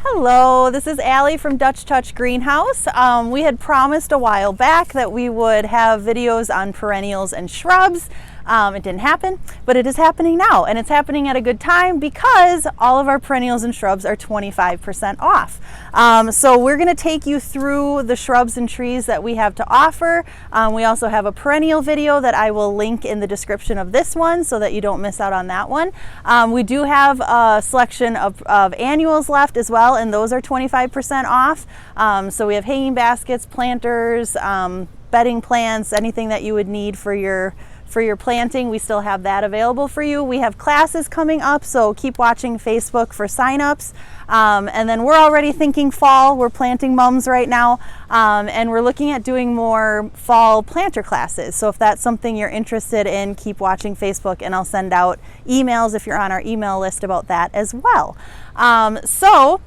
Hello, this is Allie from Dutch Touch Greenhouse. We had promised a while back that we would have videos on perennials and shrubs. It didn't happen, but it is happening now, and it's happening at a good time because all of our perennials and shrubs are 25% off. So we're going to take you through the shrubs and trees that we have to offer. We also have a perennial video that I will link in the description of this one so that you don't miss out on that one. We do have a selection of annuals left as well, and those are 25% off. So we have hanging baskets, planters, bedding plants, anything that you would need for your planting. We still have that available for you. We have classes coming up, so keep watching Facebook for signups. And then we're already thinking fall. We're planting mums right now, and we're looking at doing more fall planter classes. So if that's something you're interested in, keep watching Facebook, and I'll send out emails if you're on our email list about that as well. So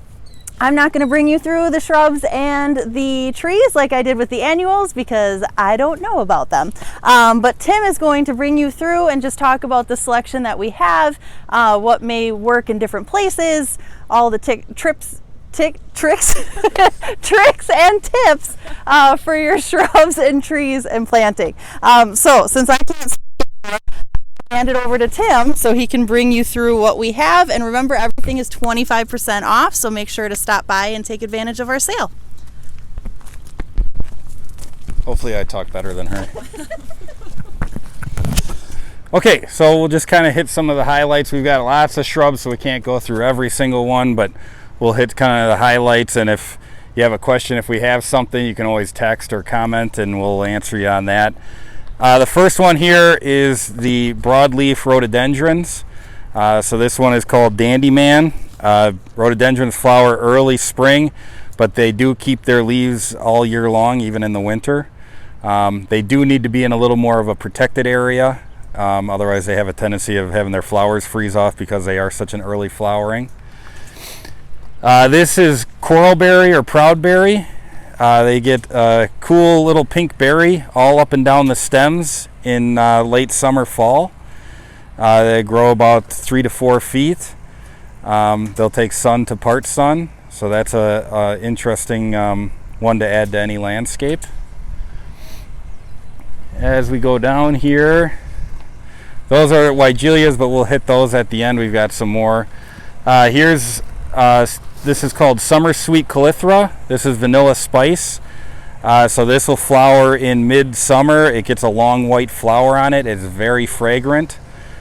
I'm not going to bring you through the shrubs and the trees like I did with the annuals because I don't know about them. But Tim is going to bring you through and just talk about the selection that we have, what may work in different places, all the tricks and tips for your shrubs and trees and planting. So since I can't hand it over to Tim so he can bring you through what we have. And remember, everything is 25% off, so make sure to stop by and take advantage of our sale. Hopefully I talk better than her. Okay, so we'll just kind of hit some of the highlights. We've got lots of shrubs, so we can't go through every single one, but we'll hit kind of the highlights. And if you have a question, if we have something, you can always text or comment and we'll answer you on that. The first one here is the broadleaf rhododendrons. So this one is called Dandy Man. Rhododendrons flower early spring, but they do keep their leaves all year long, even in the winter. They do need to be in a little more of a protected area. Otherwise they have a tendency of having their flowers freeze off because they are such an early flowering. This is coralberry or proudberry. They get a cool little pink berry all up and down the stems in late summer, fall. They grow about 3 to 4 feet. They'll take sun to part sun, so that's a interesting one to add to any landscape. As we go down here, those are Weigelias, but we'll hit those at the end. We've got some more. This is called Summer Sweet Calithra. This is Vanilla Spice. So this will flower in mid-summer. It gets a long white flower on it. It's very fragrant.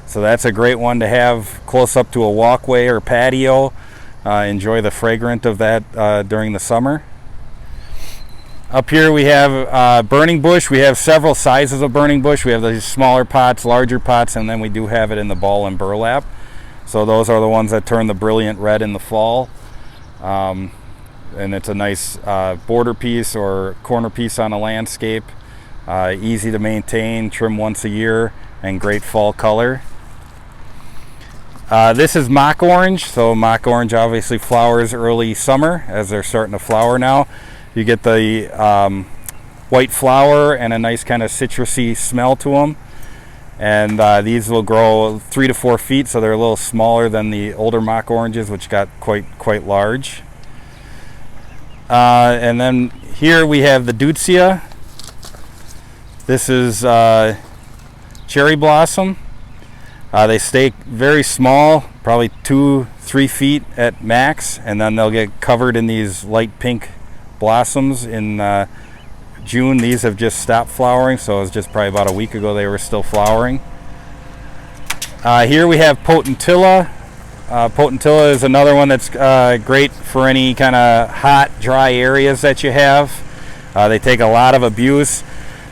So that's a great one to have close up to a walkway or patio. Enjoy the fragrance of that during the summer. Up here we have burning bush. We have several sizes of burning bush. We have these smaller pots, larger pots, and then we do have it in the ball and burlap. So those are the ones that turn the brilliant red in the fall. And it's a nice border piece or corner piece on a landscape. Easy to maintain, trim once a year, and great fall color. This is mock orange. So mock orange obviously flowers early summer as they're starting to flower now. You get the white flower and a nice kind of citrusy smell to them. And these will grow 3 to 4 feet, so they're a little smaller than the older mock oranges, which got quite large. And then here we have the Deutzia. This is cherry blossom. They stay very small, probably 2-3 feet at max, and then they'll get covered in these light pink blossoms in June. These have just stopped flowering, so it was just probably about a week ago they were still flowering. Here we have Potentilla. Potentilla is another one that's great for any kind of hot, dry areas that you have. They take a lot of abuse.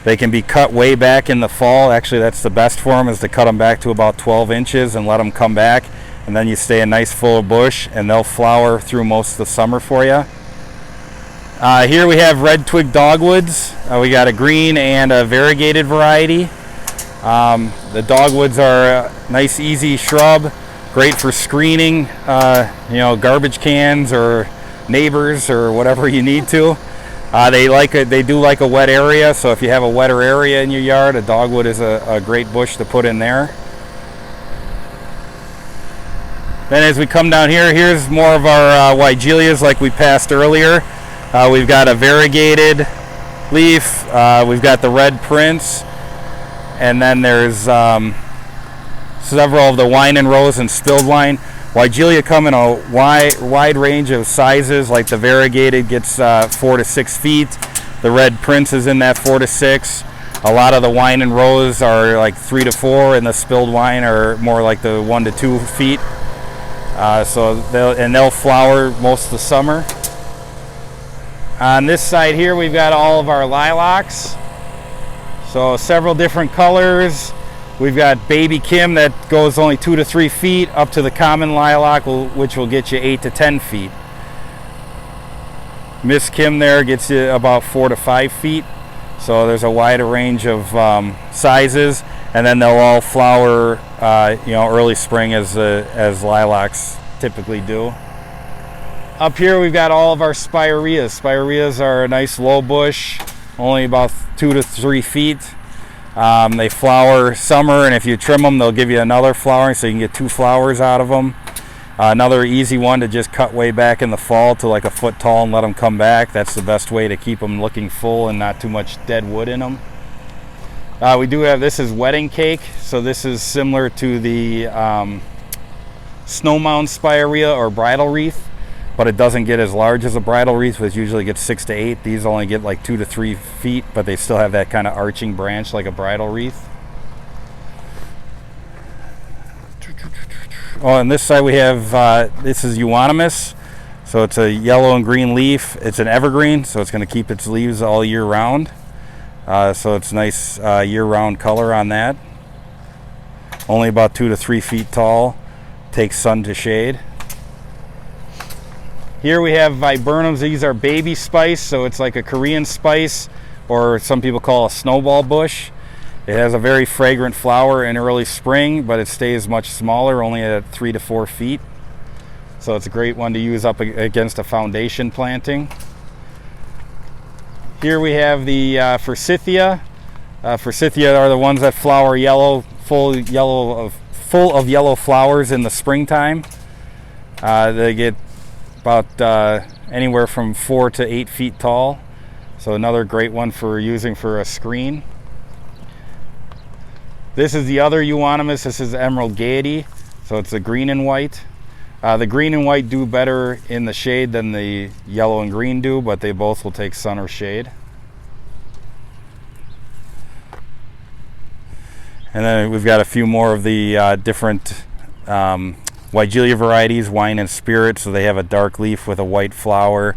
They can be cut way back in the fall. Actually, that's the best for them, is to cut them back to about 12 inches and let them come back. And then you stay a nice full bush, and they'll flower through most of the summer for you. Here we have red twig dogwoods. We got a green and a variegated variety. The dogwoods are a nice, easy shrub, great for screening, garbage cans or neighbors or whatever you need to. They do like a wet area, so if you have a wetter area in your yard, a dogwood is a great bush to put in there. Then as we come down here, here's more of our Weigelias like we passed earlier. We've got a variegated leaf, we've got the red prince, and then there's several of the wine and rose and spilled wine. Weigelia come in a wide range of sizes, like the variegated gets 4 to 6 feet. The red prince is in that 4 to 6. A lot of the wine and rose are like 3 to 4, and the spilled wine are more like the 1 to 2 feet. So they'll flower most of the summer. On this side here, we've got all of our lilacs. So several different colors. We've got Baby Kim that goes only 2 to 3 feet, up to the common lilac, which will get you 8 to 10 feet. Miss Kim there gets you about 4 to 5 feet. So there's a wider range of sizes, and then they'll all flower, early spring as lilacs typically do. Up here we've got all of our spireas. Spireas are a nice low bush, only about 2 to 3 feet. They flower summer, and if you trim them, they'll give you another flowering, so you can get 2 flowers out of them. Another easy one to just cut way back in the fall to like a foot tall and let them come back. That's the best way to keep them looking full and not too much dead wood in them. We do have, this is wedding cake, so this is similar to the snow mound spirea or bridal wreath, but it doesn't get as large as a bridal wreath, which usually gets 6 to 8. These only get like 2 to 3 feet, but they still have that kind of arching branch like a bridal wreath. Oh, on this side we have, this is euonymus. So it's a yellow and green leaf. It's an evergreen, so it's going to keep its leaves all year round. So it's nice year-round color on that. Only about 2 to 3 feet tall. Takes sun to shade. Here we have viburnums. These are baby spice, so it's like a Korean spice, or some people call a snowball bush. It has a very fragrant flower in early spring, but it stays much smaller, only at 3 to 4 feet. So it's a great one to use up against a foundation planting. Here we have the forsythia. Forsythia are the ones that flower yellow, full of yellow flowers in the springtime. They get about anywhere from 4 to 8 feet tall. So another great one for using for a screen. This is the other euonymus. This is Emerald Gaiety. So it's the green and white. The green and white do better in the shade than the yellow and green do, but they both will take sun or shade. And then we've got a few more of the different Weigelia varieties, wine and spirit. So they have a dark leaf with a white flower.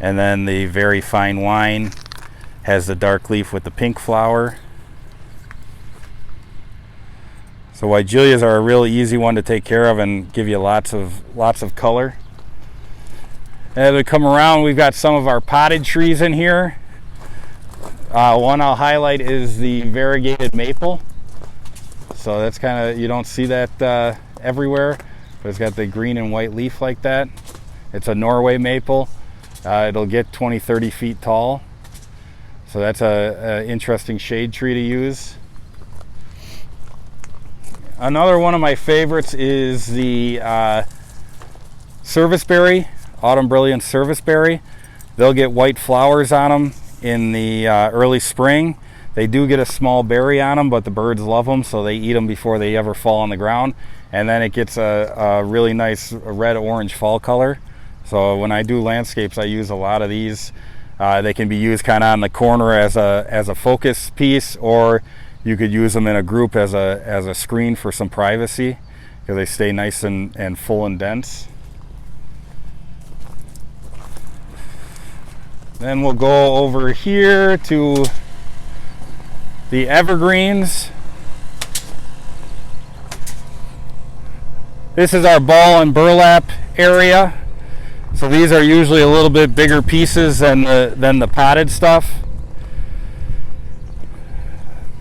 And then the very fine wine has the dark leaf with the pink flower. So Weigelias are a really easy one to take care of and give you lots of color. As we come around, we've got some of our potted trees in here. One I'll highlight is the variegated maple. So that's kind of, you don't see that everywhere, but it's got the green and white leaf like that. It's a Norway maple. It'll get 20-30 feet tall. So that's a interesting shade tree to use. Another one of my favorites is the serviceberry, autumn brilliant serviceberry. They'll get white flowers on them in the early spring. They do get a small berry on them, but the birds love them, so they eat them before they ever fall on the ground. And then it gets a really nice red-orange fall color. So when I do landscapes, I use a lot of these. They can be used kind of on the corner as a focus piece, or you could use them in a group as a screen for some privacy, because they stay nice and full and dense. Then we'll go over here to the evergreens. This is our ball and burlap area. So these are usually a little bit bigger pieces than the potted stuff.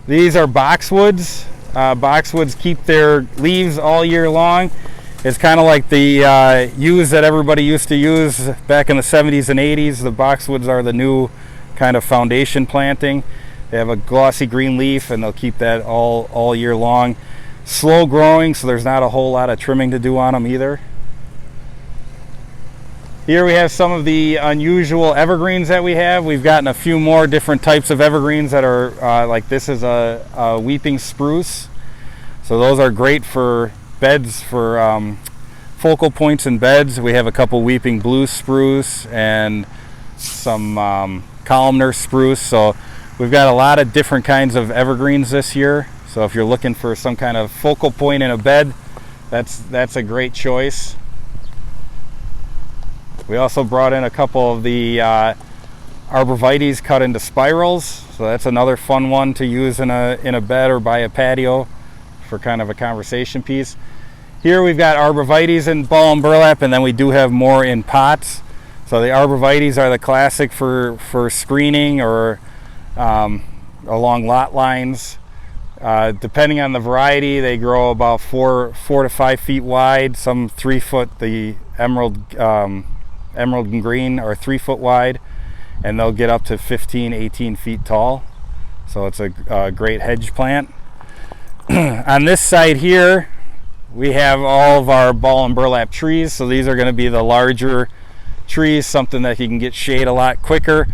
These are boxwoods. Boxwoods keep their leaves all year long. It's kind of like the yews that everybody used to use back in the 70s and 80s. The boxwoods are the new kind of foundation planting. They have a glossy green leaf, and they'll keep that all year long. slow growing, so there's not a whole lot of trimming to do on them either. Here we have some of the unusual evergreens that we have. We've gotten a few more different types of evergreens that are like this is a weeping spruce. So those are great for beds, for focal points in beds. We have a couple weeping blue spruce and some columnar spruce. So we've got a lot of different kinds of evergreens this year. So if you're looking for some kind of focal point in a bed, that's a great choice. We also brought in a couple of the arborvitaes cut into spirals, so that's another fun one to use in a bed or by a patio for kind of a conversation piece. Here we've got arborvitaes in ball and burlap, and then we do have more in pots. So the arborvitaes are the classic for screening or along lot lines. Depending on the variety, they grow about 4 to 5 feet wide, some 3 foot. The emerald and green are 3 foot wide, and they'll get up to 15-18 feet tall. So it's a great hedge plant. On this side here, we have all of our ball and burlap trees. So these are going to be the larger trees, something that you can get shade a lot quicker.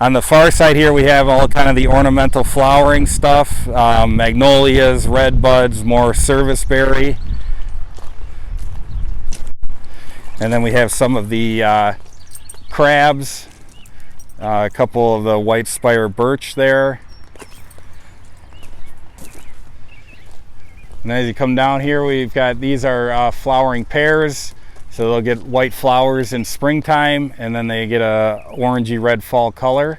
On the far side here, we have all kind of the ornamental flowering stuff, magnolias, red buds, more serviceberry. And then we have some of the crabs, a couple of the white spire birch there. And as you come down here, we've got, these are flowering pears. So they'll get white flowers in springtime, and then they get a orangey red fall color.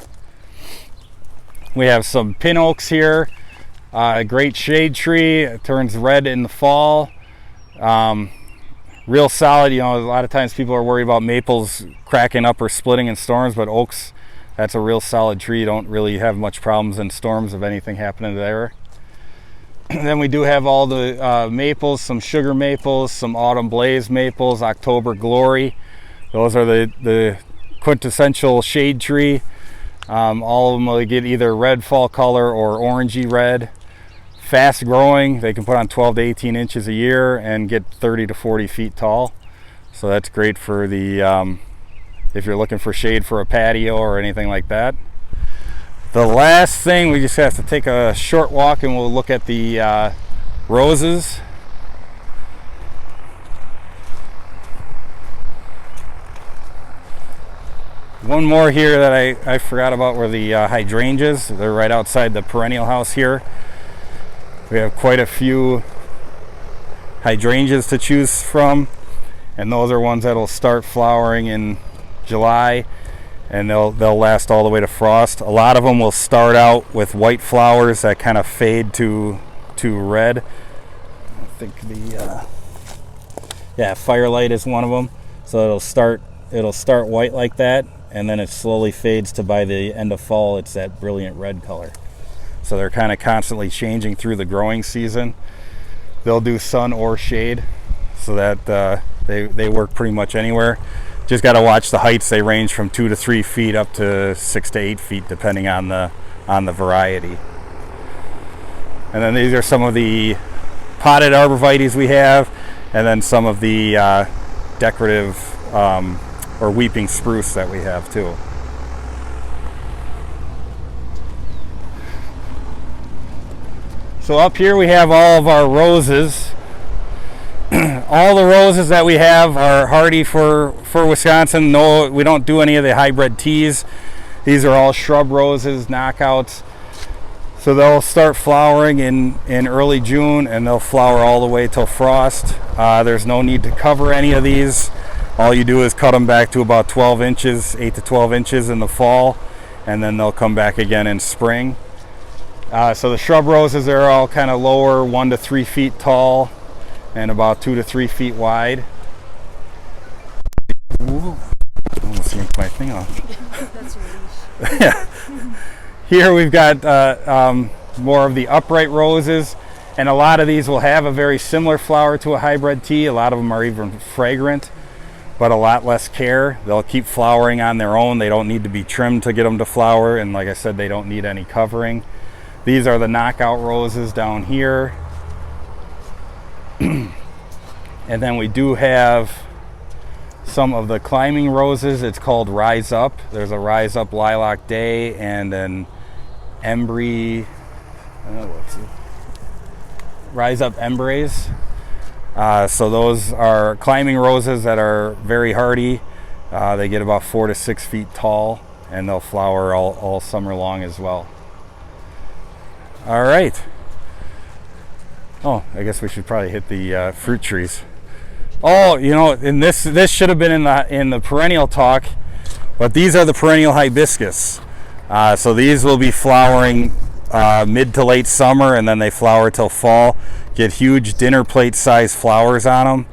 We have some pin oaks here, a great shade tree. It turns red in the fall. Real solid. You know, a lot of times people are worried about maples cracking up or splitting in storms, but oaks, that's a real solid tree. You don't really have much problems in storms of anything happening there. And then we do have all the maples, some sugar maples, some autumn blaze maples, October glory. Those are the quintessential shade tree. All of them will get either red fall color or orangey red. Fast growing, they can put on 12 to 18 inches a year and get 30 to 40 feet tall. So that's great for the if you're looking for shade for a patio or anything like that. The last thing, we just have to take a short walk and we'll look at the roses. One more here that I forgot about were the hydrangeas. They're right outside the perennial house here. We have quite a few hydrangeas to choose from, and those are ones that'll start flowering in July, and they'll last all the way to frost. A lot of them will start out with white flowers that kind of fade to red. I think the Firelight is one of them. So it'll start white like that, and then it slowly fades to, by the end of fall, it's that brilliant red color. So they're kind of constantly changing through the growing season. They'll do sun or shade, so that they work pretty much anywhere. Just got to watch the heights. They range from 2 to 3 feet up to 6 to 8 feet, depending on the variety. And then these are some of the potted arborvitaes we have, and then some of the decorative or weeping spruce that we have too. So up here we have all of our roses. All the roses that we have are hardy for Wisconsin. No, we don't do any of the hybrid teas. These are all shrub roses, knockouts. So they'll start flowering in early June, and they'll flower all the way till frost. There's no need to cover any of these. All you do is cut them back to about 12 inches, 8 to 12 inches in the fall, and then they'll come back again in spring. So the shrub roses are all kind of lower, 1 to 3 feet tall, and about 2 to 3 feet wide. Ooh, almost yanked my thing off. That's your leash. Yeah. Here we've got more of the upright roses, and a lot of these will have a very similar flower to a hybrid tea. A lot of them are even fragrant, but a lot less care. They'll keep flowering on their own. They don't need to be trimmed to get them to flower, and like I said, they don't need any covering. These are the knockout roses down here. And then we do have some of the climbing roses. It's called Rise Up. There's a Rise Up Lilac Day and an Embry, Rise Up Embrace. So those are climbing roses that are very hardy. They get about 4 to 6 feet tall, and they'll flower all summer long as well. All right. Oh, I guess we should probably hit the fruit trees. Oh, you know, and this should have been in the perennial talk, but these are the perennial hibiscus. So these will be flowering mid to late summer, and then they flower till fall. Get huge dinner plate size flowers on them.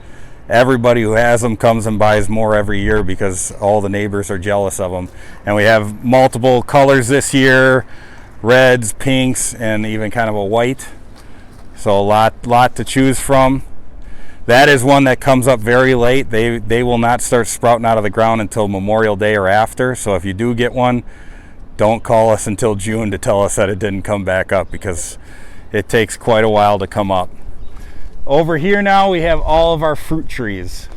Everybody who has them comes and buys more every year because all the neighbors are jealous of them. And we have multiple colors this year, reds, pinks, and even kind of a white. So a lot to choose from. That is one that comes up very late. They will not start sprouting out of the ground until Memorial Day or after. So if you do get one, don't call us until June to tell us that it didn't come back up, because it takes quite a while to come up. Over here now we have all of our fruit trees.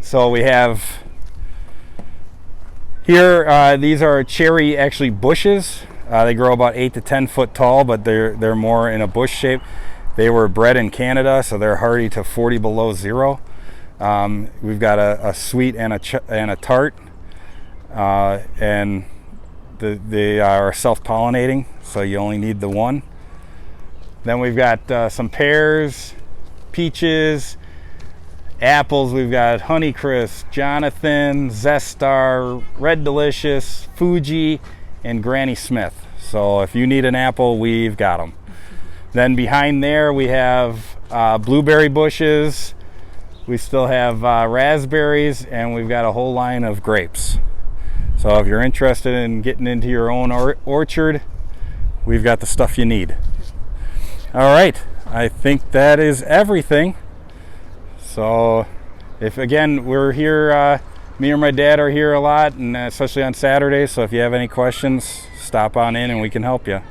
So we have here, these are cherry actually bushes. They grow about 8 to 10 foot tall, but they're more in a bush shape. They were bred in Canada, so they're hardy to 40 below zero. We've got a sweet and a tart, and they are self-pollinating, so you only need the one. Then we've got some pears, peaches, apples. We've got Honeycrisp, Jonathan, Zestar, Red Delicious, Fuji, and Granny Smith. So if you need an apple, we've got them. Then behind there we have blueberry bushes. We still have raspberries, and we've got a whole line of grapes. So if you're interested in getting into your own orchard, we've got the stuff you need. All right, I think that is everything. So if, again, we're here, me or my dad are here a lot, and especially on Saturdays, so if you have any questions, stop on in and we can help you.